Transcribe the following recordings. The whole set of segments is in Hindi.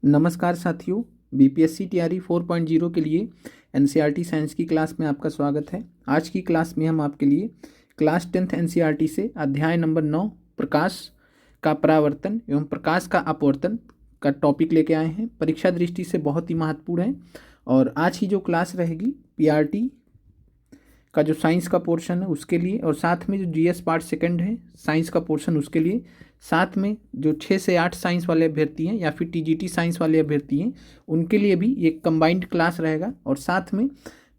नमस्कार साथियों, बीपीएससी तैयारी 4.0 के लिए एनसीईआरटी साइंस की क्लास में आपका स्वागत है। आज की क्लास में हम आपके लिए क्लास 10th एनसीईआरटी से अध्याय नंबर 9 प्रकाश का परावर्तन एवं प्रकाश का अपवर्तन का टॉपिक लेके आए हैं। परीक्षा दृष्टि से बहुत ही महत्वपूर्ण है और आज की जो क्लास रहेगी पीआरटी का जो साइंस का पोर्शन है उसके लिए, और साथ में जो जीएस पार्ट सेकंड है साइंस का पोर्शन उसके लिए, साथ में जो 6 से 8 साइंस वाले अभ्यर्थी हैं या फिर टीजीटी साइंस वाले अभ्यर्थी हैं उनके लिए भी ये कंबाइंड क्लास रहेगा। और साथ में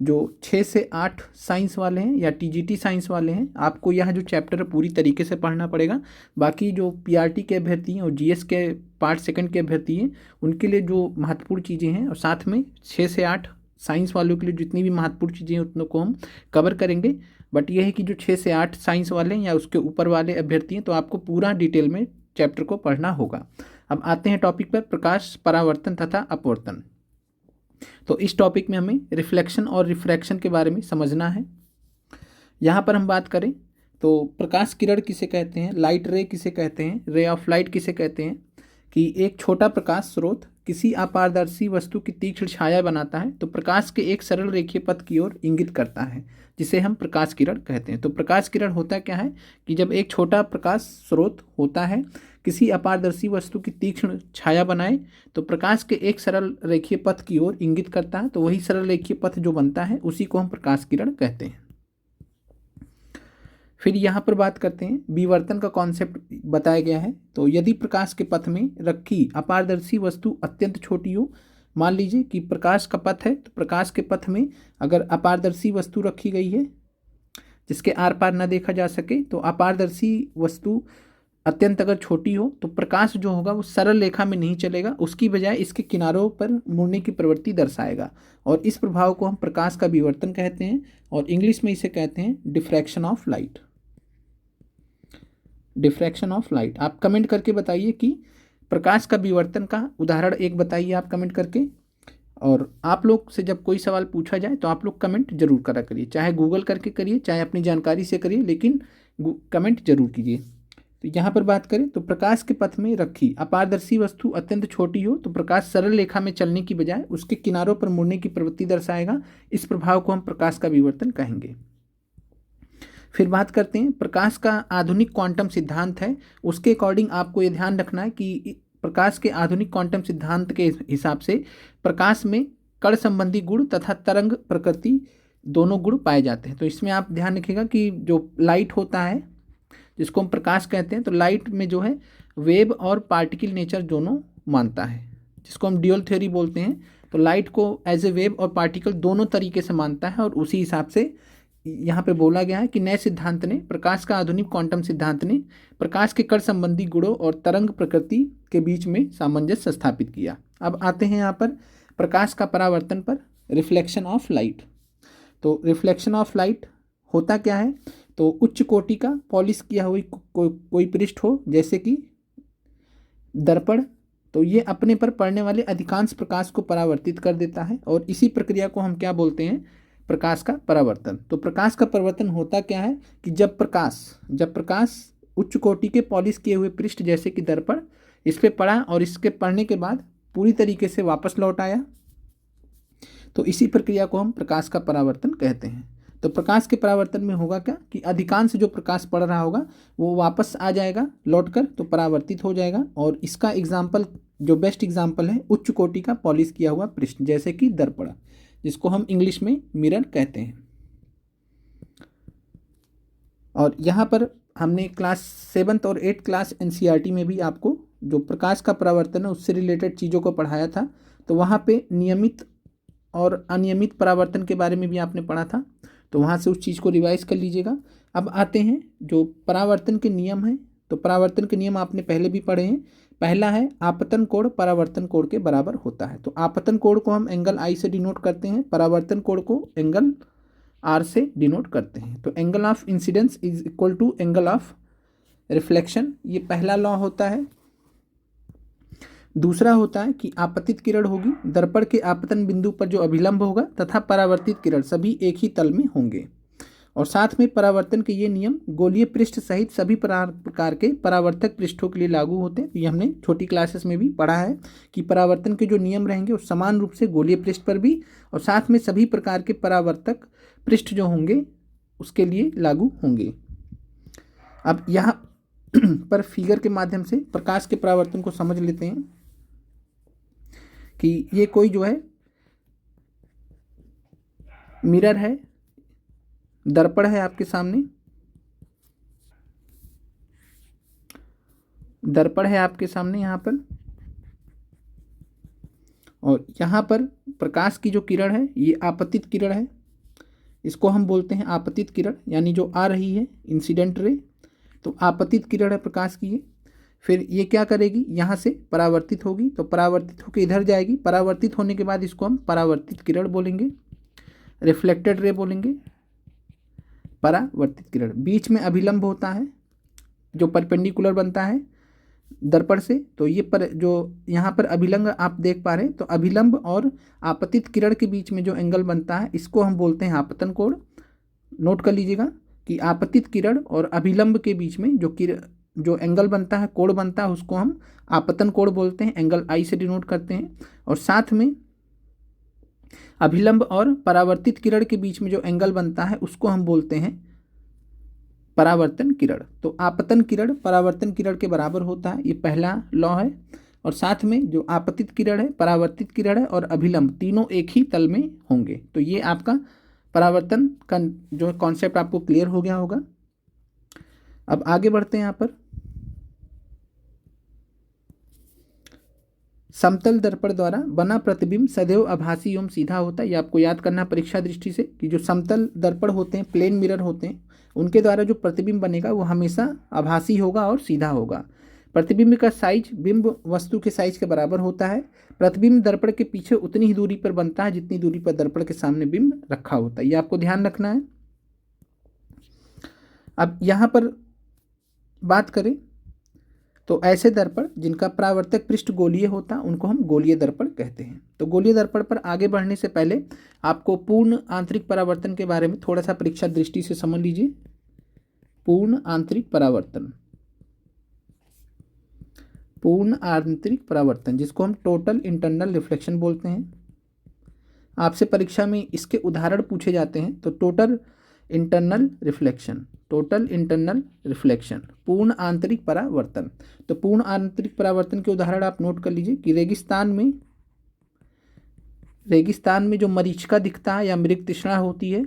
जो 6 से 8 साइंस वाले हैं या टीजीटी साइंस वाले हैं, आपको यह जो चैप्टर है पूरी तरीके से पढ़ना पड़ेगा। बाकी जो पीआरटी के अभ्यर्थी हैं और जीएस के पार्ट सेकंड के अभ्यर्थी हैं उनके लिए जो महत्वपूर्ण चीज़ें हैं, और साथ में 6 से 8 साइंस वालों के लिए जितनी भी महत्वपूर्ण चीज़ें हैं उतनों को हम कवर करेंगे। बट यह है कि जो 6 से 8 साइंस वाले हैं या उसके ऊपर वाले अभ्यर्थी हैं तो आपको पूरा डिटेल में चैप्टर को पढ़ना होगा। अब आते हैं टॉपिक पर, प्रकाश परावर्तन तथा अपवर्तन। तो इस टॉपिक में हमें रिफ्लेक्शन और रिफ्रैक्शन के बारे में समझना है। यहाँ पर हम बात करें तो प्रकाश किरण किसे कहते हैं, लाइट रे किसे कहते हैं, रे ऑफ लाइट किसे कहते हैं, कि एक छोटा प्रकाश स्रोत किसी अपारदर्शी वस्तु की तीक्ष्ण छाया बनाता है तो प्रकाश के एक सरल रेखीय पथ की ओर इंगित करता है, जिसे हम प्रकाश किरण कहते हैं। तो प्रकाश किरण होता क्या है कि जब एक छोटा प्रकाश स्रोत होता है किसी अपारदर्शी वस्तु की तीक्ष्ण छाया बनाए तो प्रकाश के एक सरल रेखीय पथ की ओर इंगित करता है, तो वही सरल रेखीय पथ जो बनता है उसी को हम प्रकाश किरण कहते हैं। फिर यहाँ पर बात करते हैं विवर्तन का कॉन्सेप्ट बताया गया है। तो यदि प्रकाश के पथ में रखी अपारदर्शी वस्तु अत्यंत छोटी हो, मान लीजिए कि प्रकाश का पथ है तो प्रकाश के पथ में अगर अपारदर्शी वस्तु रखी गई है जिसके आर पार न देखा जा सके, तो अपारदर्शी वस्तु अत्यंत अगर छोटी हो तो प्रकाश जो होगा वो सरल रेखा में नहीं चलेगा, उसकी बजाय इसके किनारों पर मुड़ने की प्रवृत्ति दर्शाएगा, और इस प्रभाव को हम प्रकाश का विवर्तन कहते हैं और इंग्लिश में इसे कहते हैं diffraction of light. Diffraction of light. आप कमेंट करके बताइए कि प्रकाश का विवर्तन का उदाहरण एक बताइए आप कमेंट करके। और आप लोग से जब कोई सवाल पूछा जाए तो आप लोग कमेंट जरूर करा करिए, चाहे गूगल करके करिए चाहे अपनी जानकारी से करिए, लेकिन कमेंट जरूर कीजिए। तो यहाँ पर बात करें तो प्रकाश के पथ में रखी अपारदर्शी वस्तु अत्यंत छोटी हो तो प्रकाश सरल रेखा में चलने की बजाय उसके किनारों पर मुड़ने की प्रवृत्ति दर्शाएगा, इस प्रभाव को हम प्रकाश का विवर्तन कहेंगे। फिर बात करते हैं प्रकाश का आधुनिक क्वांटम सिद्धांत है, उसके अकॉर्डिंग आपको ये ध्यान रखना है कि प्रकाश के आधुनिक क्वांटम सिद्धांत के हिसाब से प्रकाश में कण संबंधी गुण तथा तरंग प्रकृति दोनों गुण पाए जाते हैं। तो इसमें आप ध्यान रखिएगा कि जो लाइट होता है जिसको हम प्रकाश कहते हैं, तो लाइट में जो है वेव और पार्टिकल नेचर दोनों मानता है, जिसको हम ड्यूअल थ्योरी बोलते हैं। तो लाइट को एज ए वेव और पार्टिकल दोनों तरीके से मानता है, और उसी हिसाब से यहाँ पे बोला गया है कि नए सिद्धांत ने, प्रकाश का आधुनिक क्वांटम सिद्धांत ने प्रकाश के कण संबंधी गुणों और तरंग प्रकृति के बीच में सामंजस्य स्थापित किया। अब आते हैं यहाँ पर प्रकाश का परावर्तन पर, रिफ्लेक्शन ऑफ लाइट। तो रिफ्लेक्शन ऑफ लाइट होता क्या है, तो उच्च कोटि का पॉलिश किया हुई कोई पृष्ठ हो जैसे कि दर्पण, तो ये अपने पर पड़ने वाले अधिकांश प्रकाश को परावर्तित कर देता है, और इसी प्रक्रिया को हम क्या बोलते हैं, प्रकाश का परावर्तन। तो प्रकाश का परावर्तन होता क्या है कि जब प्रकाश उच्च कोटि के पॉलिश किए हुए पृष्ठ जैसे कि दर्पण इस पे पड़ा और इसके पड़ने के बाद पूरी तरीके से वापस लौट आया, तो इसी प्रक्रिया को हम प्रकाश का परावर्तन कहते हैं। तो प्रकाश के परावर्तन में होगा क्या कि अधिकांश जो प्रकाश पड़ रहा होगा वो वापस आ जाएगा लौटकर, तो परावर्तित हो जाएगा। और इसका एग्जाम्पल, जो बेस्ट एग्जाम्पल है, उच्च कोटि का पॉलिश किया हुआ पृष्ठ जैसे कि दर्पण, जिसको हम इंग्लिश में मिरर कहते हैं। और यहाँ पर हमने क्लास 7th और 8th क्लास एनसीईआरटी में भी आपको जो प्रकाश का परावर्तन है उससे रिलेटेड चीज़ों को पढ़ाया था, तो वहाँ पे नियमित और अनियमित परावर्तन के बारे में भी आपने पढ़ा था, तो वहाँ से उस चीज़ को रिवाइज कर लीजिएगा। अब आते हैं जो परावर्तन के नियम हैं, तो परावर्तन के नियम आपने पहले भी पढ़े हैं। पहला है आपतन कोण परावर्तन कोण के बराबर होता है। तो आपतन कोण को हम एंगल आई से डिनोट करते हैं, परावर्तन कोण को एंगल आर से डिनोट करते हैं। तो angle of incidence is equal to angle of reflection, ये पहला लॉ होता है। दूसरा होता है कि आपतित किरण होगी दर्पण के आपतन बिंदु पर जो अभिलंब होगा तथा परावर्तित किरण सभी एक ही तल में होंगे। और साथ में परावर्तन के ये नियम गोलीय पृष्ठ सहित सभी प्रकार के परावर्तक पृष्ठों के लिए लागू होते हैं। तो ये हमने छोटी क्लासेस में भी पढ़ा है कि परावर्तन के जो नियम रहेंगे वो समान रूप से गोलीय पृष्ठ पर भी और साथ में सभी प्रकार के परावर्तक पृष्ठ जो होंगे उसके लिए लागू होंगे। अब यहाँ पर फिगर के माध्यम से प्रकाश के परावर्तन को समझ लेते हैं कि ये कोई जो है मिरर है, दर्पण है आपके सामने, दर्पण है आपके सामने यहाँ पर, और यहाँ पर प्रकाश की जो किरण है ये आपतित किरण है, इसको हम बोलते हैं आपतित किरण, यानी जो आ रही है इंसिडेंट रे, तो आपतित किरण है प्रकाश की ये। फिर ये क्या करेगी, यहाँ से परावर्तित होगी, तो परावर्तित होकर इधर जाएगी, परावर्तित होने के बाद इसको हम परावर्तित किरण बोलेंगे, रिफ्लेक्टेड रे बोलेंगे, परावर्तित किरण। बीच में अभिलंब होता है जो परपेंडिकुलर बनता है दर्पण से, तो ये पर जो यहाँ पर अभिलंब आप देख पा रहे हैं, तो अभिलंब और आपतित किरण के बीच में जो एंगल बनता है इसको हम बोलते हैं आपतन कोण। नोट कर लीजिएगा कि आपतित किरण और अभिलंब के बीच में जो एंगल बनता है, कोण बनता है, उसको हम आपतन कोण बोलते हैं, एंगल आई से डिनोट करते हैं। और साथ में अभिलंब और परावर्तित किरण के बीच में जो एंगल बनता है उसको हम बोलते हैं परावर्तन किरण। तो आपतन किरण परावर्तन किरण के बराबर होता है, ये पहला लॉ है। और साथ में जो आपतित किरण है, परावर्तित किरण है और अभिलंब तीनों एक ही तल में होंगे। तो ये आपका परावर्तन का जो कॉन्सेप्ट आपको क्लियर हो गया होगा। अब आगे बढ़ते हैं। यहाँ पर समतल दर्पण द्वारा बना प्रतिबिंब सदैव आभासी एवं सीधा होता है। ये आपको याद करना परीक्षा दृष्टि से कि जो समतल दर्पण होते हैं, प्लेन मिरर होते हैं, उनके द्वारा जो प्रतिबिंब बनेगा वो हमेशा आभासी होगा और सीधा होगा। प्रतिबिंब का साइज बिंब वस्तु के साइज के बराबर होता है। प्रतिबिंब दर्पण के पीछे उतनी ही दूरी पर बनता है जितनी दूरी पर दर्पण के सामने बिंब रखा होता है, ये आपको ध्यान रखना है। अब यहाँ पर बात करें तो ऐसे दर्पण जिनका परावर्तक पृष्ठ गोलीय होता है उनको हम गोलीय दर्पण कहते हैं। तो गोलीय दर्पण पर आगे बढ़ने से पहले आपको पूर्ण आंतरिक परावर्तन के बारे में थोड़ा सा परीक्षा दृष्टि से समझ लीजिए। पूर्ण आंतरिक परावर्तन, पूर्ण आंतरिक परावर्तन जिसको हम टोटल इंटरनल रिफ्लेक्शन बोलते हैं। आपसे परीक्षा में इसके उदाहरण पूछे जाते हैं, तो total internal reflection, total internal reflection, पूर्ण आंतरिक परावर्तन। तो पूर्ण आंतरिक परावर्तन के उदाहरण आप नोट कर लीजिए कि रेगिस्तान में जो मरीचिका दिखता है या मृगतृष्णा होती है,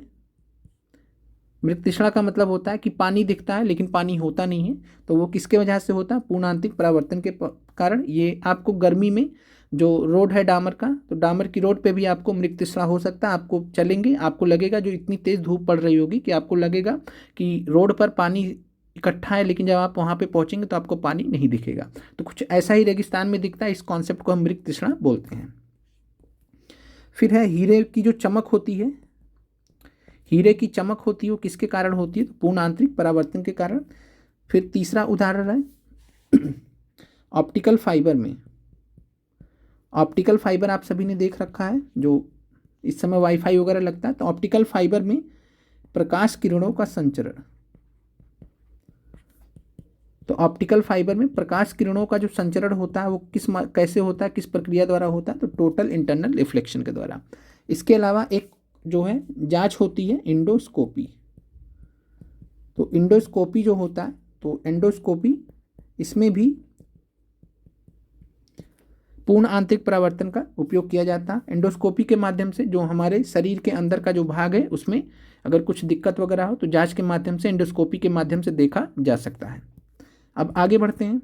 मृगतृष्णा का मतलब होता है कि पानी दिखता है लेकिन पानी होता नहीं है, तो वो किसके वजह से होता है, पूर्ण आंतरिक परावर्तन के कारण। ये आपको गर्मी में जो रोड है डामर का, तो डामर की रोड पे भी आपको मृगतृष्णा हो सकता है। आपको चलेंगे, आपको लगेगा जो इतनी तेज़ धूप पड़ रही होगी कि आपको लगेगा कि रोड पर पानी इकट्ठा है, लेकिन जब आप वहाँ पे पहुँचेंगे तो आपको पानी नहीं दिखेगा। तो कुछ ऐसा ही रेगिस्तान में दिखता है, इस कॉन्सेप्ट को हम मृगतृष्णा बोलते हैं। फिर है हीरे की जो चमक होती है, हीरे की चमक होती है वो किसके कारण होती है, तो पूर्ण आंतरिक परावर्तन के कारण। फिर तीसरा उदाहरण है ऑप्टिकल फाइबर में। ऑप्टिकल फाइबर आप सभी ने देख रखा है, जो इस समय वाईफाई वगैरह लगता है, तो ऑप्टिकल फाइबर में प्रकाश किरणों का संचरण, तो ऑप्टिकल फाइबर में प्रकाश किरणों का जो संचरण होता है वो कैसे होता है, किस प्रक्रिया द्वारा होता है, तो टोटल इंटरनल रिफ्लेक्शन के द्वारा। इसके अलावा एक जो है जांच होती है एंडोस्कोपी। तो एंडोस्कोपी जो होता है, तो एंडोस्कोपी इसमें भी पूर्ण आंतरिक परावर्तन का उपयोग किया जाता है। एंडोस्कोपी के माध्यम से जो हमारे शरीर के अंदर का जो भाग है उसमें अगर कुछ दिक्कत वगैरह हो तो जांच के माध्यम से, एंडोस्कोपी के माध्यम से देखा जा सकता है। अब आगे बढ़ते हैं,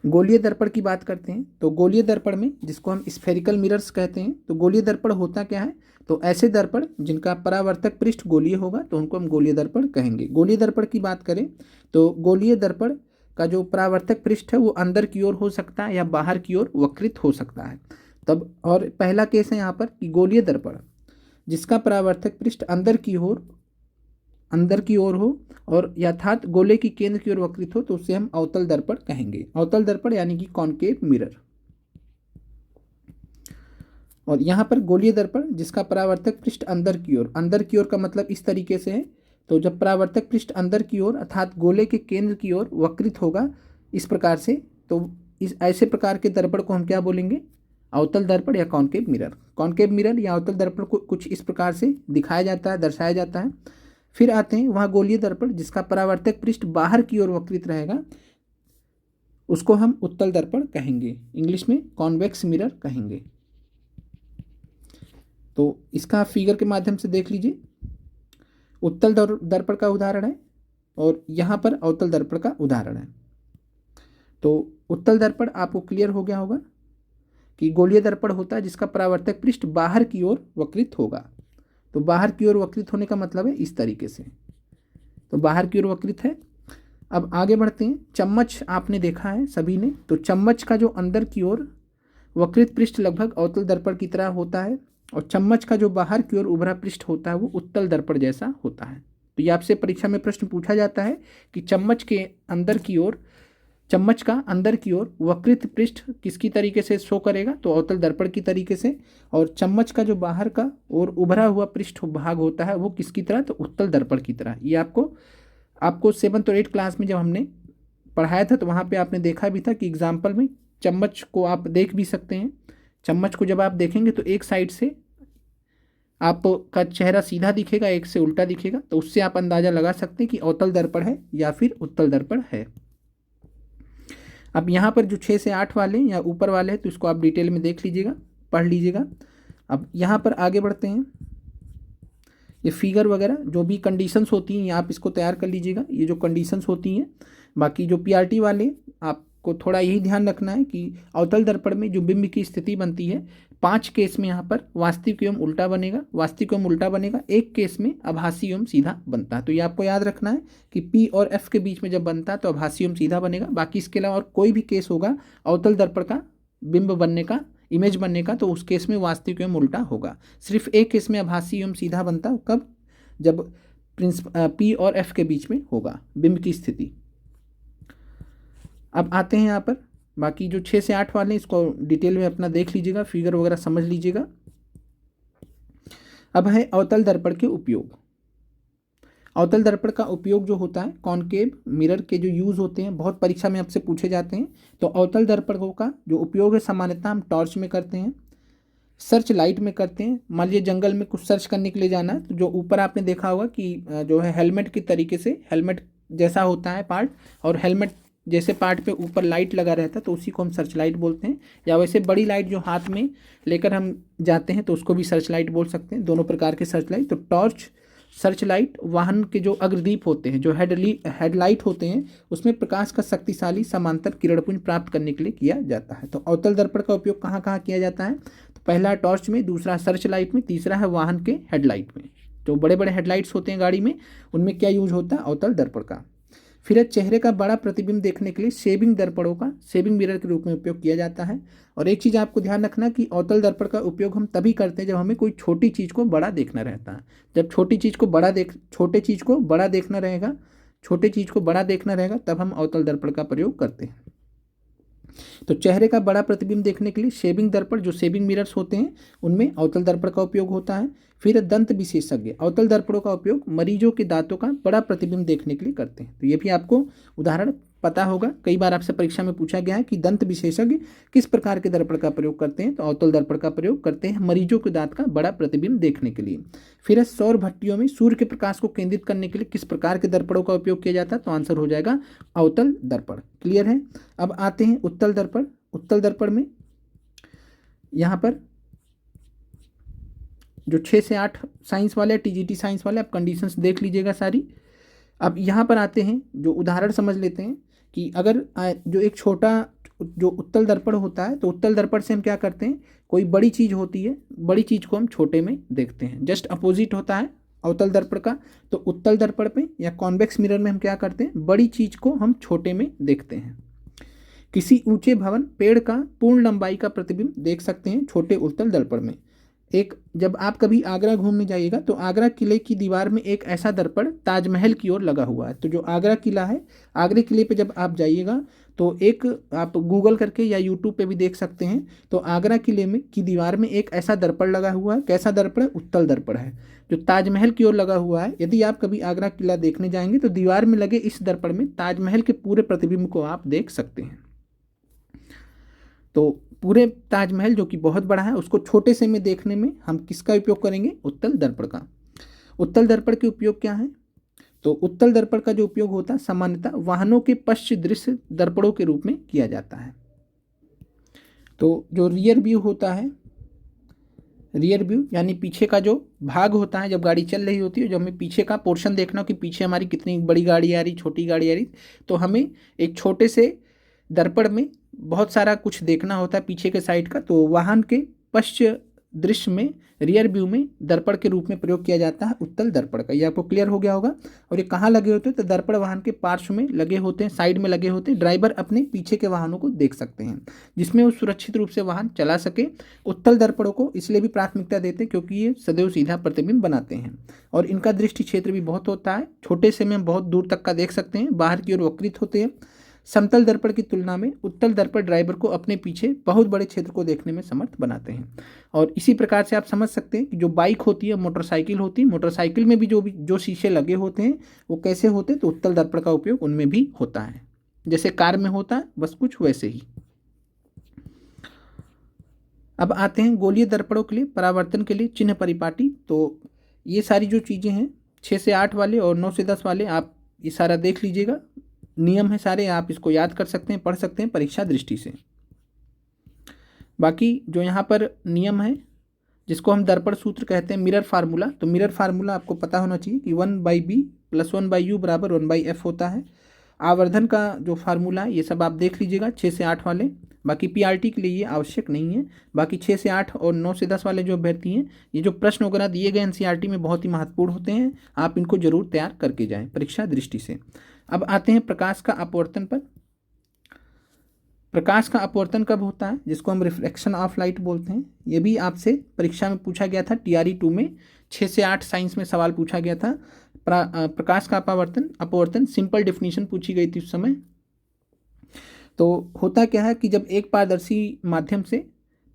गोलीय दर्पण की बात करते हैं। तो गोलीय दर्पण में, जिसको हम स्फेरिकल मिरर्स कहते हैं, तो गोलीय दर्पण होता क्या है, तो ऐसे दर्पण जिनका परावर्तक पृष्ठ गोलीय होगा तो उनको हम गोलीय दर्पण कहेंगे। गोलीय दर्पण की बात करें तो गोलीय दर्पण का जो परावर्तक पृष्ठ है वो अंदर की ओर हो सकता है या बाहर की ओर वक्रित हो सकता है। तब और पहला केस है यहाँ पर कि गोलीय दर्पण जिसका परावर्तक पृष्ठ अंदर की ओर हो और यथार्थ गोले की केंद्र की ओर वक्रित हो, तो उसे हम अवतल दर्पण कहेंगे। अवतल दर्पण यानी कि कॉनकेव मिरर। और यहाँ पर गोलीय दर्पण जिसका परावर्तक पृष्ठ अंदर की ओर का मतलब इस तरीके से है। तो जब परावर्तक पृष्ठ अंदर की ओर अर्थात गोले के केंद्र की ओर वक्रित होगा इस प्रकार से, तो इस ऐसे प्रकार के दर्पण को हम क्या बोलेंगे, अवतल दर्पण या कॉनकेव मिरर। कॉनकेव मिरर या अवतल दर्पण को कुछ इस प्रकार से दिखाया जाता है, दर्शाया जाता है। फिर आते हैं वहाँ गोलीय दर्पण जिसका परावर्तक पृष्ठ बाहर की ओर वक्रित रहेगा, उसको हम उत्तल दर्पण कहेंगे, इंग्लिश में कॉन्वेक्स मिरर कहेंगे। तो इसका फिगर के माध्यम से देख लीजिए, उत्तल दर्पण का उदाहरण है और यहाँ पर अवतल दर्पण का उदाहरण है। तो उत्तल दर्पण आपको क्लियर हो गया होगा कि गोलीय दर्पण होता है जिसका परावर्तक पृष्ठ बाहर की ओर वक्रित होगा। तो बाहर की ओर वक्रित होने का मतलब है इस तरीके से, तो बाहर की ओर वक्रित है। अब आगे बढ़ते हैं। चम्मच आपने देखा है सभी ने, तो चम्मच का जो अंदर की ओर वक्रित पृष्ठ लगभग अवतल दर्पण की तरह होता है और चम्मच का जो बाहर की ओर उभरा पृष्ठ होता है वो उत्तल दर्पण जैसा होता है। तो ये आपसे परीक्षा में प्रश्न पूछा जाता है कि चम्मच का अंदर की ओर वक्रित पृष्ठ किसकी तरीके से शो करेगा, तो अवतल दर्पण की तरीके से। और चम्मच का जो बाहर का और उभरा हुआ पृष्ठ भाग होता है वो किसकी तरह, तो उत्तल दर्पण की तरह। ये आपको 7th और 8th क्लास में जब हमने पढ़ाया था तो वहाँ पे आपने देखा भी था कि एग्जाम्पल में चम्मच को आप देख भी सकते हैं। चम्मच को जब आप देखेंगे तो एक साइड से आपका चेहरा सीधा दिखेगा, एक से उल्टा दिखेगा, तो उससे आप अंदाज़ा लगा सकते हैं कि अवतल दर्पण है या फिर उत्तल दर्पण है। अब यहाँ पर जो 6 से 8 वाले या ऊपर वाले हैं तो इसको आप डिटेल में देख लीजिएगा, पढ़ लीजिएगा। अब यहाँ पर आगे बढ़ते हैं। ये फिगर वगैरह जो भी कंडीशंस होती हैं आप इसको तैयार कर लीजिएगा, ये जो कंडीशंस होती हैं। बाकी जो पीआरटी वाले आपको थोड़ा यही ध्यान रखना है कि अवतल दर्पण में जो बिंब की स्थिति बनती है 5 केस में यहाँ पर वास्तविक एवं उल्टा बनेगा, एक केस में आभासी एवं सीधा बनता है। तो ये आपको याद रखना है कि पी और एफ के बीच में जब बनता है तो आभासी एवं सीधा बनेगा। बाकी इसके अलावा और कोई भी केस होगा अवतल दर्पण का बिंब बनने का, इमेज बनने का, तो उस केस में वास्तविक एवं उल्टा होगा। सिर्फ एक केस में आभासी एवं सीधा बनता है, कब, जब पी और एफ के बीच में होगा बिंब की स्थिति। अब आते हैं यहाँ पर बाकी जो 6 से 8 वाले इसको डिटेल में अपना देख लीजिएगा, फिगर वगैरह समझ लीजिएगा। अब है अवतल दर्पण के उपयोग। अवतल दर्पण का उपयोग जो होता है, कॉनकेव मिरर के जो यूज़ होते हैं बहुत परीक्षा में आपसे पूछे जाते हैं। तो अवतल दर्पणों का जो उपयोग है सामान्यतः हम टॉर्च में करते हैं, सर्च लाइट में करते हैं। मान लीजिए जंगल में कुछ सर्च करने के लिए जाना है तो जो ऊपर आपने देखा होगा कि जो है हेलमेट की तरीके से, हेलमेट जैसा होता है पार्ट और हेलमेट जैसे पार्ट पे ऊपर लाइट लगा रहता है तो उसी को हम सर्च लाइट बोलते हैं। या वैसे बड़ी लाइट जो हाथ में लेकर हम जाते हैं तो उसको भी सर्च लाइट बोल सकते हैं, दोनों प्रकार के सर्च लाइट। तो टॉर्च, सर्च लाइट वाहन के जो अग्रदीप होते हैं, जो हेडलाइट होते हैं, उसमें प्रकाश का शक्तिशाली समांतर किरणपुंज प्राप्त करने के लिए किया जाता है। तो अवतल दर्पण का उपयोग कहाँ कहाँ किया जाता है, तो पहला टॉर्च में, दूसरा सर्च लाइट में, तीसरा है वाहन के हेडलाइट में। जो बड़े बड़े हेडलाइट्स होते हैं गाड़ी में, उनमें क्या यूज होता है, अवतल दर्पण का। फिर चेहरे का बड़ा प्रतिबिंब देखने के लिए शेविंग दर्पणों का शेविंग मिरर के रूप में उपयोग किया जाता है। और एक चीज़ आपको ध्यान रखना कि अवतल दर्पण का उपयोग हम तभी करते हैं जब हमें कोई छोटी चीज़ को बड़ा देखना रहता है। जब छोटे चीज़ को बड़ा देखना रहेगा तब हम अवतल दर्पण का प्रयोग करते हैं। तो चेहरे का बड़ा प्रतिबिंब देखने के लिए शेविंग दर्पण, जो शेविंग मिरर्स होते हैं, उनमें अवतल दर्पण का उपयोग होता है। फिर दंत विशेषज्ञ अवतल दर्पणों का उपयोग मरीजों के दांतों का बड़ा प्रतिबिंब देखने के लिए करते हैं। तो ये भी आपको उदाहरण पता होगा, कई बार आपसे परीक्षा में पूछा गया है कि दंत विशेषज्ञ किस प्रकार के दर्पण का प्रयोग करते हैं, तो अवतल दर्पण का प्रयोग करते हैं मरीजों के दांत का बड़ा प्रतिबिंब देखने के लिए। फिर सौर भट्टियों में सूर्य के प्रकाश को केंद्रित करने के लिए किस प्रकार के दर्पणों का उपयोग किया जाता है, तो आंसर हो जाएगा अवतल दर्पण। क्लियर है। अब आते हैं उत्तल दर्पण। उत्तल दर्पण में यहाँ पर जो 6 से 8 साइंस वाले, टीजीटी साइंस वाले, आप कंडीशंस देख लीजिएगा सारी। अब यहाँ पर आते हैं, जो उदाहरण समझ लेते हैं कि अगर जो एक छोटा जो उत्तल दर्पण होता है, तो उत्तल दर्पण से हम क्या करते हैं, कोई बड़ी चीज़ होती है, बड़ी चीज़ को हम छोटे में देखते हैं। जस्ट अपोजिट होता है अवतल दर्पण का। तो उत्तल दर्पण पे या कॉन्वेक्स मिरर में हम क्या करते हैं, बड़ी चीज़ को हम छोटे में देखते हैं। किसी ऊंचे भवन, पेड़ का पूर्ण लंबाई का प्रतिबिंब देख सकते हैं छोटे उत्तल दर्पण में। एक जब आप कभी आगरा घूमने जाइएगा तो आगरा किले की दीवार में एक ऐसा दर्पण ताजमहल की ओर लगा हुआ है। तो जो आगरा किला है, आगरे किले पे जब आप जाइएगा तो एक आप गूगल करके या यूट्यूब पे भी देख सकते हैं। तो आगरा किले में की दीवार में एक ऐसा दर्पण लगा हुआ है। कैसा दर्पण है? उत्तल दर्पण है, जो ताजमहल की ओर लगा हुआ है। यदि आप कभी आगरा किला देखने जाएंगे तो दीवार में लगे इस दर्पण में ताजमहल के पूरे प्रतिबिंब को आप देख सकते हैं। तो पूरे ताजमहल जो कि बहुत बड़ा है उसको छोटे से में देखने में हम किसका उपयोग करेंगे? उत्तल दर्पण का। उत्तल दर्पण के उपयोग क्या है? तो उत्तल दर्पण का जो उपयोग होता है सामान्यतः वाहनों के पश्च दृश्य दर्पणों के रूप में किया जाता है। तो जो रियर व्यू होता है, रियर व्यू यानी पीछे का जो भाग होता है, जब गाड़ी चल रही होती है, जब हमें पीछे का पोर्शन देखना हो कि पीछे हमारी कितनी बड़ी गाड़ी आ रही, छोटी गाड़ी आ रही, तो हमें एक छोटे से दर्पण में बहुत सारा कुछ देखना होता है पीछे के साइड का। तो वाहन के पश्च दृश्य में, रियर व्यू में दर्पण के रूप में प्रयोग किया जाता है उत्तल दर्पण का। ये आपको क्लियर हो गया होगा। और ये कहाँ लगे होते हैं? तो दर्पण वाहन के पार्श्व में लगे होते हैं, साइड में लगे होते हैं। ड्राइवर अपने पीछे के वाहनों को देख सकते हैं, जिसमें वो सुरक्षित रूप से वाहन चला सके। उत्तल दर्पणों को इसलिए भी प्राथमिकता देते हैं क्योंकि ये सदैव सीधा प्रतिबिंब बनाते हैं और इनका दृष्टि क्षेत्र भी बहुत होता है। छोटे से में हम बहुत दूर तक का देख सकते हैं, बाहर की ओर वक्रित होते हैं। समतल दर्पण की तुलना में उत्तल दर्पण ड्राइवर को अपने पीछे बहुत बड़े क्षेत्र को देखने में समर्थ बनाते हैं। और इसी प्रकार से आप समझ सकते हैं कि जो बाइक होती है, मोटरसाइकिल होती है, मोटरसाइकिल में भी जो शीशे लगे होते हैं वो कैसे होते हैं? तो उत्तल दर्पण का उपयोग उनमें भी होता है, जैसे कार में होता है, बस कुछ वैसे ही। अब आते हैं गोलीय दर्पणों के लिए परावर्तन के लिए चिन्ह परिपाटी। तो ये सारी जो चीज़ें हैं 6 से 8 वाले और 9 से 10 वाले, आप ये सारा देख लीजिएगा। नियम है सारे, आप इसको याद कर सकते हैं, पढ़ सकते हैं परीक्षा दृष्टि से। बाकी जो यहाँ पर नियम है जिसको हम दर्पण सूत्र कहते हैं, मिरर फार्मूला, तो मिरर फार्मूला आपको पता होना चाहिए कि 1/b + 1/u बराबर 1/f होता है। आवर्धन का जो फार्मूला है ये सब आप देख लीजिएगा 6 से 8 वाले। बाकी पीआरटी के लिए ये आवश्यक नहीं है। बाकी 6 से 8 और 9 से 10 वाले जो अभ्यर्थी हैं, ये जो प्रश्न वगैरह दिए गए एनसीईआरटी में बहुत ही महत्वपूर्ण होते हैं, आप इनको जरूर तैयार करके जाएं परीक्षा दृष्टि से। अब आते हैं प्रकाश का अपवर्तन पर। प्रकाश का अपवर्तन कब होता है? जिसको हम रिफ्लेक्शन ऑफ लाइट बोलते हैं। ये भी आपसे परीक्षा में पूछा गया था, टीआरई 2 में 6 से 8 साइंस में सवाल पूछा गया था। प्रकाश का अपवर्तन सिंपल डेफिनेशन पूछी गई थी उस समय। तो होता क्या है कि जब एक पारदर्शी माध्यम से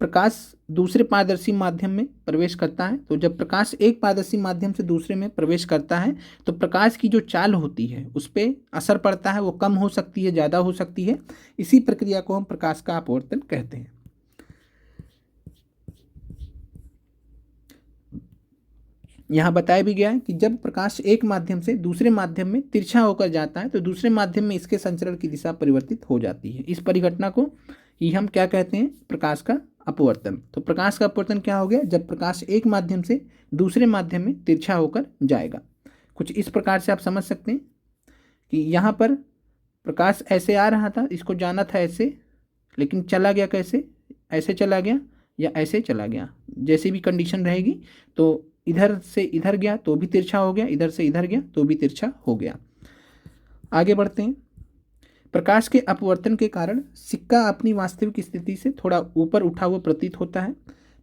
प्रकाश दूसरे पारदर्शी माध्यम में प्रवेश करता है, तो जब प्रकाश एक पारदर्शी माध्यम से दूसरे में प्रवेश करता है तो प्रकाश की जो चाल होती है उस पर असर पड़ता है। वो कम हो सकती है, ज़्यादा हो सकती है। इसी प्रक्रिया को हम प्रकाश का अपवर्तन कहते हैं। यहाँ बताया भी गया है कि जब प्रकाश एक माध्यम से दूसरे माध्यम में तिरछा होकर जाता है तो दूसरे माध्यम में इसके संचरण की दिशा परिवर्तित हो जाती है। इस परिघटना को ही हम क्या कहते हैं? प्रकाश का अपवर्तन। तो प्रकाश का अपवर्तन क्या हो गया? जब प्रकाश एक माध्यम से दूसरे माध्यम में तिरछा होकर जाएगा। कुछ इस प्रकार से आप समझ सकते हैं कि यहाँ पर प्रकाश ऐसे आ रहा था, इसको जाना था ऐसे, लेकिन चला गया कैसे? ऐसे चला गया या ऐसे चला गया, जैसी भी कंडीशन रहेगी। तो इधर से इधर गया तो भी तिरछा हो गया, इधर से इधर गया तो भी तिरछा हो गया। आगे बढ़ते हैं। प्रकाश के अपवर्तन के कारण सिक्का अपनी वास्तविक स्थिति से थोड़ा ऊपर उठा हुआ प्रतीत होता है।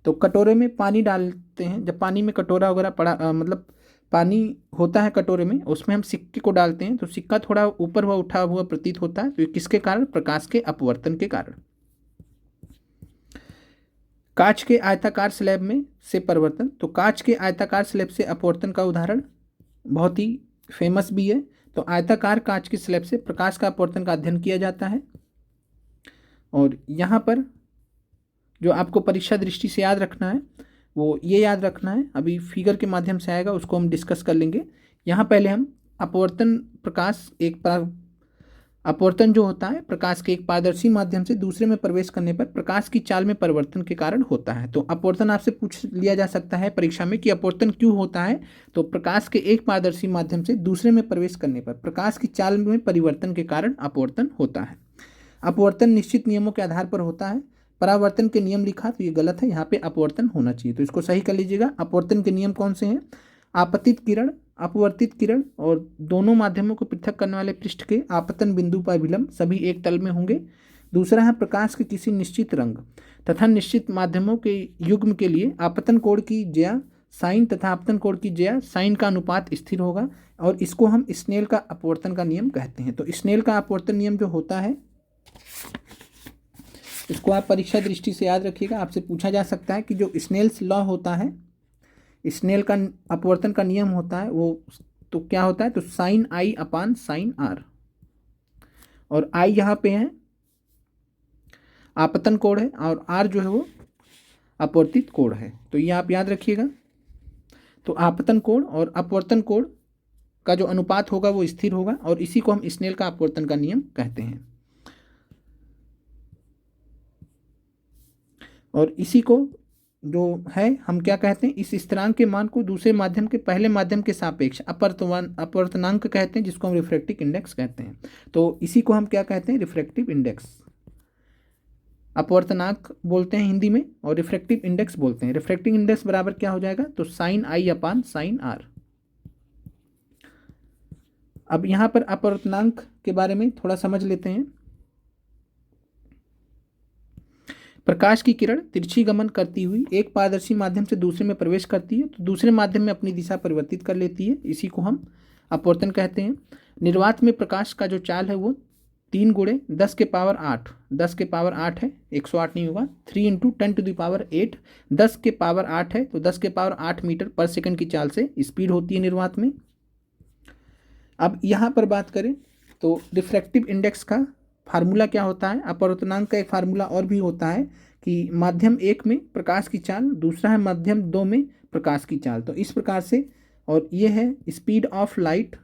तो कटोरे में पानी डालते हैं, जब पानी में कटोरा वगैरह पड़ा मतलब पानी होता है कटोरे में, उसमें हम सिक्के को डालते हैं तो सिक्का थोड़ा ऊपर हुआ उठा हुआ प्रतीत होता है। तो ये किसके कारण? प्रकाश के अपवर्तन के कारण। कांच के आयताकार स्लैब में से परिवर्तन। तो कांच के आयताकार स्लैब से अपवर्तन का उदाहरण बहुत ही फेमस भी है। तो आयताकार कांच के स्लैब से प्रकाश का अपवर्तन का अध्ययन किया जाता है। और यहाँ पर जो आपको परीक्षा दृष्टि से याद रखना है वो ये याद रखना है, अभी फिगर के माध्यम से आएगा, उसको हम डिस्कस कर लेंगे। यहाँ पहले हम अपवर्तन अपवर्तन जो होता है प्रकाश के एक पारदर्शी माध्यम से दूसरे में प्रवेश करने पर प्रकाश की चाल में परिवर्तन के कारण होता है। तो अपवर्तन आपसे पूछ लिया जा सकता है परीक्षा में कि अपवर्तन क्यों होता है? तो प्रकाश के एक पारदर्शी माध्यम से दूसरे में प्रवेश करने पर प्रकाश की चाल में परिवर्तन के कारण अपवर्तन होता है। अपवर्तन निश्चित नियमों के आधार पर होता है। परावर्तन के नियम लिखा तो ये गलत है, यहाँ पे अपवर्तन होना चाहिए, तो इसको सही कर लीजिएगा। अपवर्तन के नियम कौन से हैं? आपतित किरण, अपवर्तित किरण और दोनों माध्यमों को पृथक करने वाले पृष्ठ के आपतन बिंदु पर विलंब सभी एक तल में होंगे। दूसरा है प्रकाश के किसी निश्चित रंग तथा निश्चित माध्यमों के युग्म के लिए आपतन कोण की ज्या साइन तथा आपतन कोण की ज्या साइन का अनुपात स्थिर होगा, और इसको हम स्नेल का अपवर्तन का नियम कहते हैं। तो स्नेल का अपवर्तन नियम जो होता है इसको आप परीक्षा दृष्टि से याद रखिएगा। आपसे पूछा जा सकता है कि जो स्नेल्स लॉ होता है, स्नेल का अपवर्तन का नियम होता है वो तो क्या होता है, तो sin i upon sin r, और आई यहाँ पे है आपतन कोण है और आर जो है वो अपवर्तित कोण है। तो ये आप याद रखिएगा। तो आपतन कोण और अपवर्तन कोण का जो अनुपात होगा वो स्थिर होगा, और इसी को हम स्नेल का अपवर्तन का नियम कहते हैं। और इसी को जो है हम क्या कहते हैं, इस स्थिरांक के मान को दूसरे माध्यम के पहले माध्यम के सापेक्ष अपवर्तनांक कहते हैं, जिसको हम रिफ्रैक्टिव इंडेक्स कहते हैं। तो इसी को हम क्या कहते हैं, रिफ्रैक्टिव इंडेक्स। अपवर्तनांक बोलते हैं हिंदी में और रिफ्रैक्टिव इंडेक्स बोलते हैं। रिफ्रैक्टिव इंडेक्स बराबर क्या हो जाएगा, तो sin i upon sin r. अब यहाँ पर अपवर्तनांक के बारे में थोड़ा समझ लेते हैं। प्रकाश की किरण तिरछी गमन करती हुई एक पारदर्शी माध्यम से दूसरे में प्रवेश करती है तो दूसरे माध्यम में अपनी दिशा परिवर्तित कर लेती है, इसी को हम अपवर्तन कहते हैं। निर्वात में प्रकाश का जो चाल है वो 3 गुणे 10 के पावर 8, 10 के पावर 8 है, 108 नहीं होगा, 3 × 10⁸, 10 के पावर 8 है, तो 10 के पावर 8 मीटर पर सेकंड की चाल से स्पीड होती है निर्वात में। अब यहाँ पर बात करें तो रिफ्रैक्टिव इंडेक्स का फार्मूला क्या होता है, अपवर्तनांक का एक फार्मूला और भी होता है कि माध्यम 1 में प्रकाश की चाल, दूसरा है माध्यम 2 में प्रकाश की चाल। तो इस प्रकार से, और ये है स्पीड ऑफ लाइट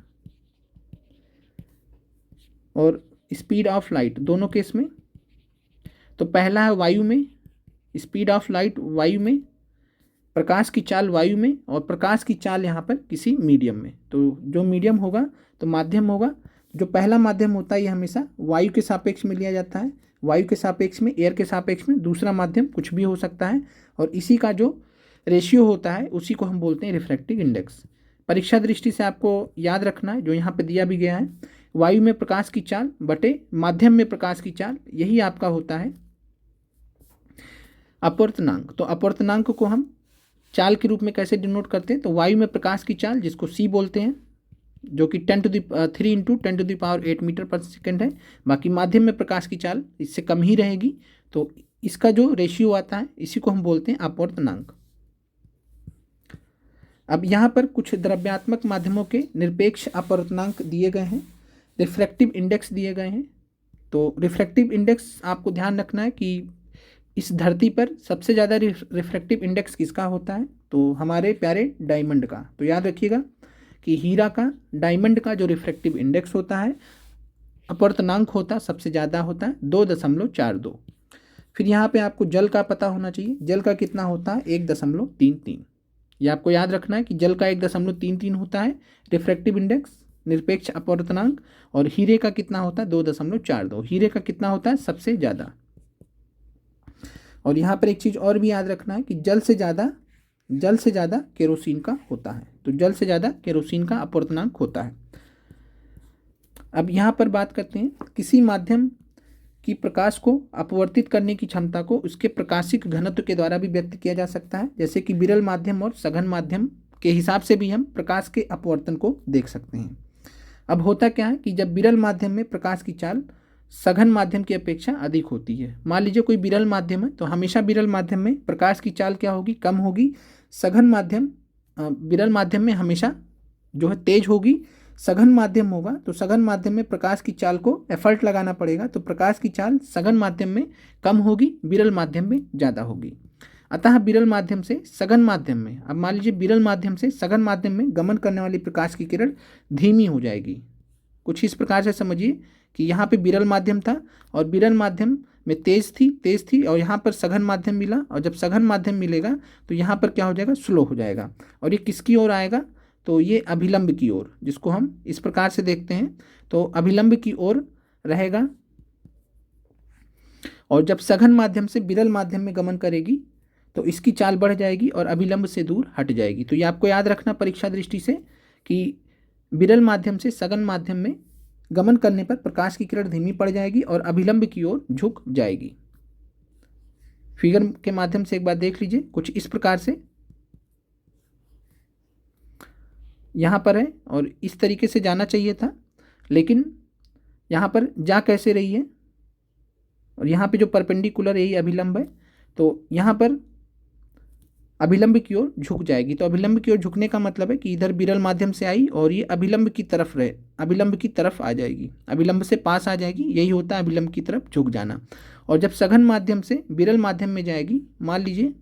और स्पीड ऑफ लाइट दोनों केस में। तो पहला है वायु में, स्पीड ऑफ लाइट वायु में, प्रकाश की चाल वायु में, और प्रकाश की चाल यहाँ पर किसी मीडियम में। तो जो मीडियम होगा तो माध्यम होगा। जो पहला माध्यम होता है ये हमेशा वायु के सापेक्ष में लिया जाता है, वायु के सापेक्ष में, एयर के सापेक्ष में। दूसरा माध्यम कुछ भी हो सकता है, और इसी का जो रेशियो होता है उसी को हम बोलते हैं रिफ्रैक्टिव इंडेक्स। परीक्षा दृष्टि से आपको याद रखना है, जो यहाँ पे दिया भी गया है, वायु में प्रकाश की चाल बटे माध्यम में प्रकाश की चाल, यही आपका होता है अपवर्तनांक। तो अपवर्तनांक को हम चाल के रूप में कैसे डिनोट करते हैं, तो वायु में प्रकाश की चाल जिसको c बोलते हैं, जो कि 3 × 10⁸ मीटर पर सेकंड है। बाकी माध्यम में प्रकाश की चाल इससे कम ही रहेगी, तो इसका जो रेशियो आता है इसी को हम बोलते हैं अपवर्तनांक। अब यहाँ पर कुछ द्रव्यात्मक माध्यमों के निरपेक्ष अपवर्तनांक दिए गए हैं, रिफ्रैक्टिव इंडेक्स दिए गए हैं। तो रिफ्रैक्टिव इंडेक्स आपको ध्यान रखना है कि इस धरती पर सबसे ज़्यादा रिफ्रैक्टिव इंडेक्स किसका होता है, तो हमारे प्यारे डायमंड का। तो याद रखिएगा कि हीरा का, डायमंड का जो रिफ्रैक्टिव इंडेक्स होता है, अपवर्तनांक होता है, सबसे ज़्यादा होता है 2.42। फिर यहाँ पे आपको जल का पता होना चाहिए, जल का कितना होता है 1.33। ये आपको याद रखना है कि जल का 1.33 होता है रिफ्रैक्टिव इंडेक्स, निरपेक्ष अपवर्तनांक, और हीरे का कितना होता है 2.42। हीरे का कितना होता है सबसे ज़्यादा। और यहाँ पर एक चीज़ और भी याद रखना है कि जल से ज़्यादा केरोसिन का होता है। तो जल से ज़्यादा केरोसिन का अपवर्तनांक होता है। अब यहाँ पर बात करते हैं, किसी माध्यम की प्रकाश को अपवर्तित करने की क्षमता को उसके प्रकाशिक घनत्व के द्वारा भी व्यक्त किया जा सकता है। जैसे कि विरल माध्यम और सघन माध्यम के हिसाब से भी हम प्रकाश के अपवर्तन को देख सकते हैं। अब होता क्या है कि जब विरल माध्यम में प्रकाश की चाल सघन माध्यम की अपेक्षा अधिक होती है, मान लीजिए कोई विरल माध्यम है, तो हमेशा विरल माध्यम में प्रकाश की चाल क्या होगी, कम होगी। सघन माध्यम, विरल माध्यम में हमेशा जो है तेज होगी। सघन माध्यम होगा तो सघन माध्यम में प्रकाश की चाल को एफर्ट लगाना पड़ेगा, तो प्रकाश की चाल सघन माध्यम में कम होगी, विरल माध्यम में ज़्यादा होगी। अतः विरल माध्यम से सघन माध्यम में, अब मान लीजिए विरल माध्यम से सघन माध्यम में गमन करने वाली प्रकाश की किरण धीमी हो जाएगी। कुछ इस प्रकार से समझिए कि यहाँ पे विरल माध्यम था और विरल माध्यम में तेज थी और यहाँ पर सघन माध्यम मिला, और जब सघन माध्यम मिलेगा तो यहाँ पर क्या हो जाएगा, स्लो हो जाएगा। और ये किसकी ओर आएगा, तो ये अभिलंब की ओर, जिसको हम इस प्रकार से देखते हैं, तो अभिलंब की ओर रहेगा। और जब सघन माध्यम से विरल माध्यम में गमन करेगी तो इसकी चाल बढ़ जाएगी और अभिलंब से दूर हट जाएगी। तो ये आपको याद रखना परीक्षा दृष्टि से कि विरल माध्यम से सघन माध्यम में गमन करने पर प्रकाश की किरण धीमी पड़ जाएगी और अभिलंब की ओर झुक जाएगी। फिगर के माध्यम से एक बार देख लीजिए, कुछ इस प्रकार से यहाँ पर है और इस तरीके से जाना चाहिए था, लेकिन यहाँ पर जा कैसे रही है, और यहाँ पे जो परपेंडिकुलर यही अभिलंब है, तो यहाँ पर अभिलंब की ओर झुक जाएगी। तो अभिलंब की ओर झुकने का मतलब है कि इधर विरल माध्यम से आई और ये अभिलंब की तरफ रहे, अभिलंब की तरफ आ जाएगी, अभिलंब से पास आ जाएगी, यही होता है अभिलंब की तरफ झुक जाना। और जब सघन माध्यम से विरल माध्यम में जाएगी, मान लीजिए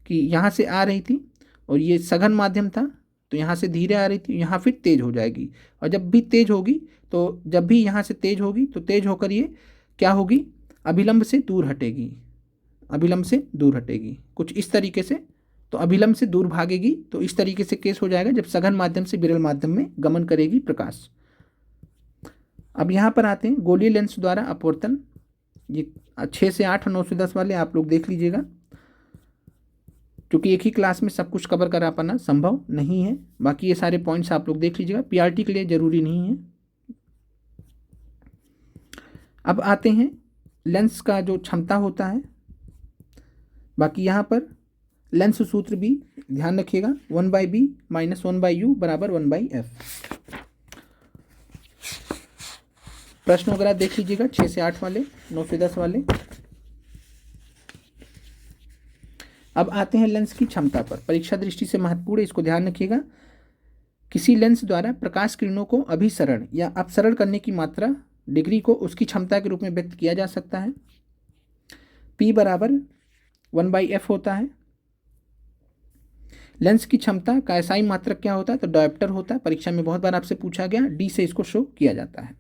कि यहाँ से आ रही थी और ये सघन माध्यम था, तो यहाँ से धीरे आ रही थी, यहाँ फिर तेज हो जाएगी। और जब भी तेज होगी, तो जब भी यहाँ से तेज होगी तो तेज होकर ये क्या होगी, अभिलंब से दूर हटेगी, अभिलंब से दूर हटेगी, कुछ इस तरीके से। तो अभिलंब से दूर भागेगी, तो इस तरीके से केस हो जाएगा जब सघन माध्यम से विरल माध्यम में गमन करेगी प्रकाश। अब यहाँ पर आते हैं गोलीय लेंस द्वारा अपवर्तन। ये 6 से 8 और 9 से 10 वाले आप लोग देख लीजिएगा, क्योंकि एक ही क्लास में सब कुछ कवर करा पाना संभव नहीं है। बाकी ये सारे पॉइंट्स आप लोग देख लीजिएगा, पीआरटी के लिए जरूरी नहीं है। अब आते हैं लेंस का जो क्षमता होता है, बाकी यहाँ पर लेंस सूत्र भी ध्यान रखिएगा, 1/b - 1/u = 1/f। प्रश्न वगैरह देख लीजिएगा 6 से 8 वाले, 9 से 10 वाले। अब आते हैं लेंस की क्षमता पर, परीक्षा दृष्टि से महत्वपूर्ण है, इसको ध्यान रखिएगा। किसी लेंस द्वारा प्रकाश किरणों को अभिसरण या अपसरण करने की मात्रा डिग्री को उसकी क्षमता के रूप में व्यक्त किया जा सकता है। P = 1/f होता है। लेंस की क्षमता का एसआई मात्रक क्या होता है, तो डायोप्टर होता है। परीक्षा में बहुत बार आपसे पूछा गया, डी से इसको शो किया जाता है।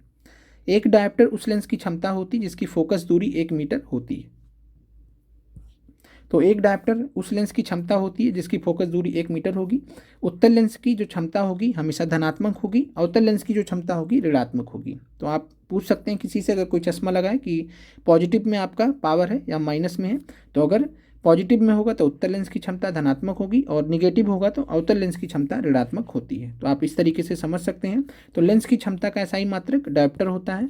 एक डायोप्टर उस लेंस की क्षमता होती है जिसकी फोकस दूरी 1 मीटर होती है। तो एक डायोप्टर उस लेंस की क्षमता होती है जिसकी फोकस दूरी 1 मीटर होगी। उत्तल लेंस की जो क्षमता होगी हमेशा धनात्मक होगी, अवतल लेंस की जो क्षमता होगी ऋणात्मक होगी। तो आप पूछ सकते हैं किसी से, अगर कोई चश्मा लगाए कि पॉजिटिव में आपका पावर है या माइनस में है, तो अगर पॉजिटिव में होगा तो उत्तल लेंस की क्षमता धनात्मक होगी और निगेटिव होगा तो अवतल लेंस की क्षमता ऋणात्मक होती है। तो आप इस तरीके से समझ सकते हैं। तो लेंस की क्षमता का एसआई मात्रक डायोप्टर होता है।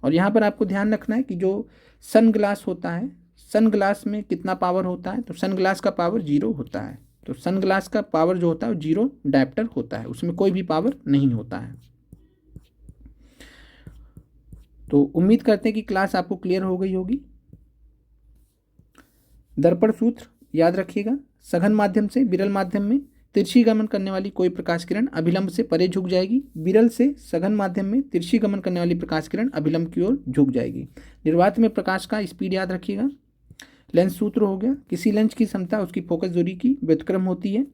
और यहाँ पर आपको ध्यान रखना है कि जो सन ग्लास होता है, सन ग्लास में कितना पावर होता है, तो सन ग्लास का पावर 0 होता है। तो सन ग्लास का पावर जो होता है वो 0 डायोप्टर होता है, उसमें कोई भी पावर नहीं होता है। तो उम्मीद करते हैं कि क्लास आपको क्लियर हो गई होगी। दर्पण सूत्र याद रखिएगा, सघन माध्यम से विरल माध्यम में तिरछी गमन करने वाली कोई प्रकाश किरण अभिलंब से परे झुक जाएगी। विरल से सघन माध्यम में तिरछी गमन करने वाली प्रकाश किरण अभिलंब की ओर झुक जाएगी। निर्वात में प्रकाश का स्पीड याद रखिएगा। लेंस सूत्र हो गया, किसी लेंस की क्षमता उसकी फोकस दूरी की व्युत्क्रम होती है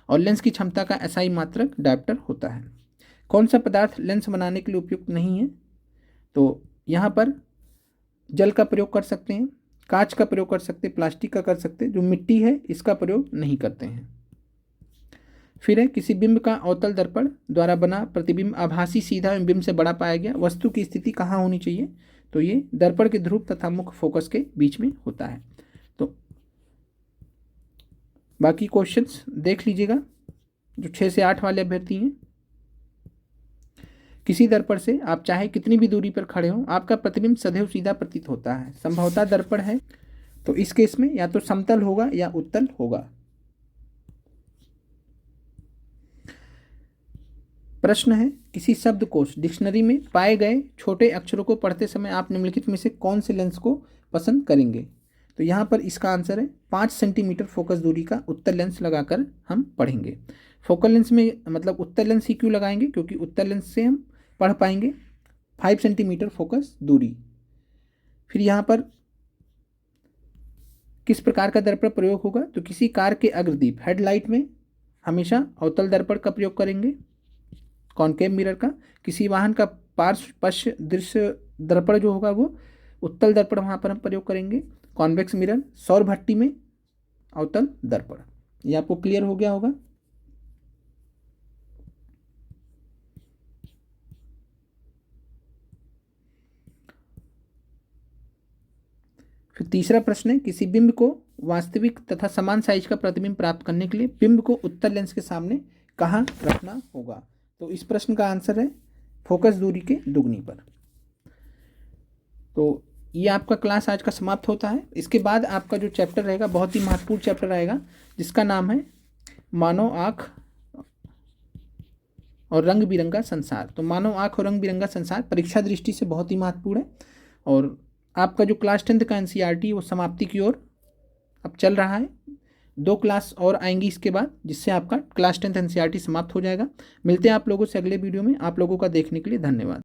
और लेंस की क्षमता का एसआई मात्रक डायोप्टर होता है। कौन सा पदार्थ लेंस बनाने के लिए उपयुक्त नहीं है, तो यहाँ पर जल का प्रयोग कर सकते हैं, कांच का प्रयोग कर सकते हैं, प्लास्टिक का कर सकते हैं, जो मिट्टी है इसका प्रयोग नहीं करते हैं। फिर है किसी बिंब का अवतल दर्पण द्वारा बना प्रतिबिंब आभासी सीधा एवं बिंब से बड़ा पाया गया, वस्तु की स्थिति कहाँ होनी चाहिए, तो ये दर्पण के ध्रुव तथा मुख्य फोकस के बीच में होता है। तो बाकी क्वेश्चंस देख लीजिएगा जो 6 से 8 वाले अभ्यर्थी हैं। किसी दर्पण से आप चाहे कितनी भी दूरी पर खड़े हो, आपका प्रतिबिंब सदैव सीधा प्रतीत होता है। संभवतः दर्पण है तो इस केस में या तो समतल होगा या उत्तल होगा। प्रश्न है किसी शब्दकोश डिक्शनरी में पाए गए छोटे अक्षरों को पढ़ते समय आप निम्नलिखित में से कौन से लेंस को पसंद करेंगे, तो यहाँ पर इसका आंसर है 5 सेंटीमीटर फोकस दूरी का उत्तल लेंस लगाकर हम पढ़ेंगे। फोकल लेंस में मतलब उत्तल लेंस ही क्यों लगाएंगे, क्योंकि उत्तल लेंस से हम पढ़ पाएंगे 5 सेंटीमीटर फोकस दूरी। फिर यहाँ पर किस प्रकार का दर्पण प्रयोग होगा, तो किसी कार के अग्रदीप हेडलाइट में हमेशा अवतल दर्पण का प्रयोग करेंगे, कॉनकेव मिरर का। किसी वाहन का पार्श्व पश्च दृश्य दर्पण जो होगा वो उत्तल दर्पण वहाँ पर हम प्रयोग करेंगे। कॉन्वेक्स मिरर, सौर भट्टी में अवतल दर्पण। ये आपको क्लियर हो गया होगा। फिर तीसरा प्रश्न है किसी बिंब को वास्तविक तथा समान साइज का प्रतिबिंब प्राप्त करने के लिए बिंब को उत्तल लेंस के सामने कहाँ रखना होगा, तो इस प्रश्न का आंसर है फोकस दूरी के दुगनी पर। तो ये आपका क्लास आज का समाप्त होता है। इसके बाद आपका जो चैप्टर रहेगा बहुत ही महत्वपूर्ण चैप्टर रहेगा, जिसका नाम है मानव आँख और रंग बिरंगा संसार। तो मानव आँख और रंग बिरंगा संसार परीक्षा दृष्टि से बहुत ही महत्वपूर्ण है। और आपका जो क्लास 10th का NCERT वो समाप्ति की ओर अब चल रहा है। 2 क्लास और आएंगी इसके बाद, जिससे आपका क्लास 10th NCERT समाप्त हो जाएगा। मिलते हैं आप लोगों से अगले वीडियो में। आप लोगों का देखने के लिए धन्यवाद।